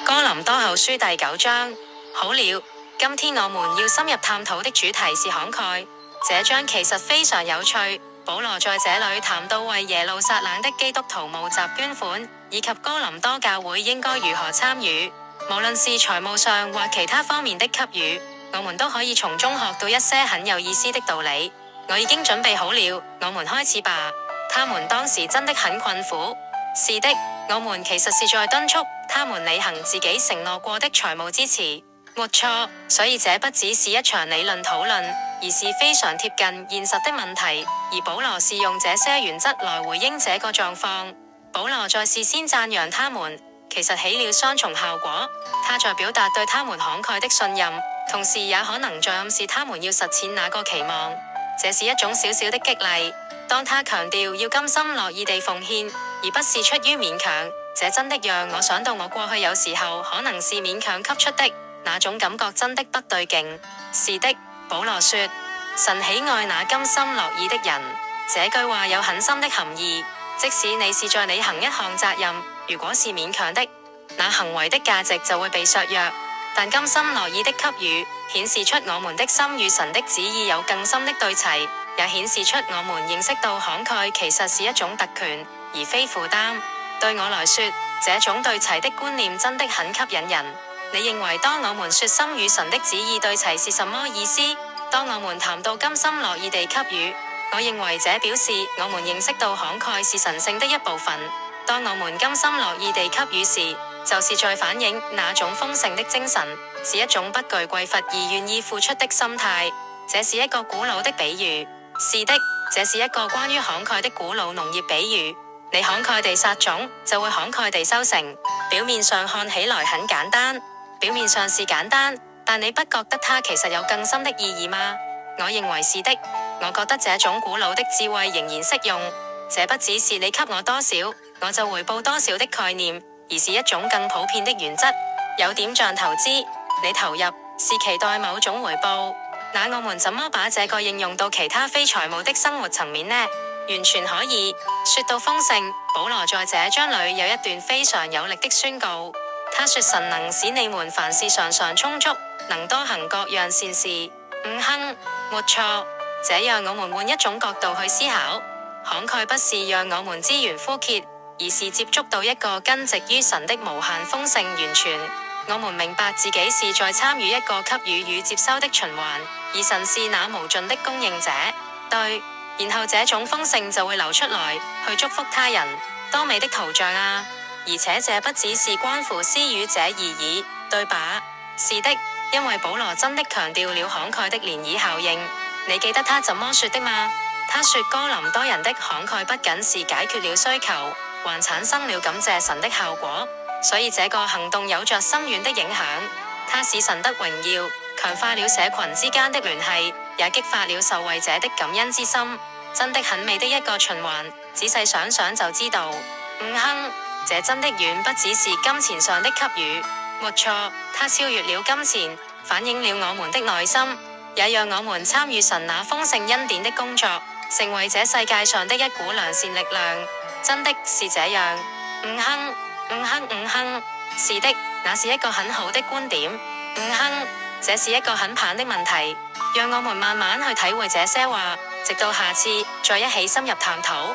哥林多後書第9章。好了，今天我們要深入探討的主題是慷慨。這章其實非常有趣。保羅在這裏談到為耶路撒冷的基督徒募集捐款，以及哥林多教會應該如何參與。無論是財務上或其他方面的給予，我們都可以從中學到一些很有意思的道理。我已經準備好了，我們開始吧。他們當時真的很困苦。是的，我們其實是在敦促他們履行自己承諾過的財務支持。沒錯，所以這不只是一場理論討論，而是非常貼近現實的問題。而保羅是用這些原則來回應這個狀況。保羅在事先讚揚他們，其實起了雙重效果。他在表達對他們慷慨的信任，同時也可能在暗示他們要實踐那個期望。這是一種小小的激勵。當他強調要甘心樂意地奉獻，而不是出於勉強，這真的讓我想到我過去有時候可能是勉強給出的，那種感覺真的不對勁。是的，保羅說，神喜愛那甘心樂意的人。這句話有很深的含義。即使你是在履行一項責任，如果是勉強的，那行為的價值就會被削弱。但甘心樂意的給予，顯示出我們的心與神的旨意有更深的對齊，也顯示出我們認識到慷慨其實是一種特權，而非負擔。對我來說，這種對齊的觀念真的很吸引人。你認為當我們說心與神的旨意對齊是什麼意思？當我們談到甘心樂意地給予，我認為這表示我們認識到慷慨是神聖的一部分。當我們甘心樂意地給予時，就是在反映那種豐盛的精神，是一種不懼匱乏而願意付出的心態。這是一個古老的比喻。是的，這是一個關於慷慨的古老農業比喻。你慷慨地撒種，就會慷慨地收成。表面上看起來很簡單，表面上是簡單，但你不覺得它其實有更深的意義嗎？我認為是的。我覺得這種古老的智慧仍然適用。這不只是你給我多少，我就回報多少的概念，而是一種更普遍的原則。有點像投資，你投入是期待某種回報。那我們怎麼把這個應用到其他非財務的生活層面呢？完全可以。說到豐盛，保羅在這章裏有一段非常有力的宣告。他說，神能使你們凡事常常充足，能多行各樣善事。沒錯。這讓我們換一種角度去思考，慷慨不是讓我們資源枯竭，而是接觸到一個根植於神的無限豐盛源泉。我們明白自己是在參與一個給予與接收的循環，而神是那無盡的供應者。對，然後這種豐盛就會流出來，去祝福他人。多美的圖像啊！而且這不只是關乎施予者而已，對吧？是的，因為保羅真的強調了慷慨的漣漪效應。你記得他怎麼說的嗎？他說哥林多人的慷慨不僅是解決了需求，還產生了感謝神的效果。所以這個行動有着深遠的影響。它使神的榮耀，強化了社群之間的聯繫，也激發了受惠者的感恩之心。真的很美的一個循環。仔細想想就知道。這真的遠不只是金錢上的給予。沒錯，它超越了金錢，反映了我們的內心。也讓我們參與神那豐盛恩典的工作，成為這世界上的一股良善力量。真的是這樣。是的，那是一個很好的觀點。這是一個很棒的問題。讓我們慢慢去體會這些話，直到下次再一起深入探討。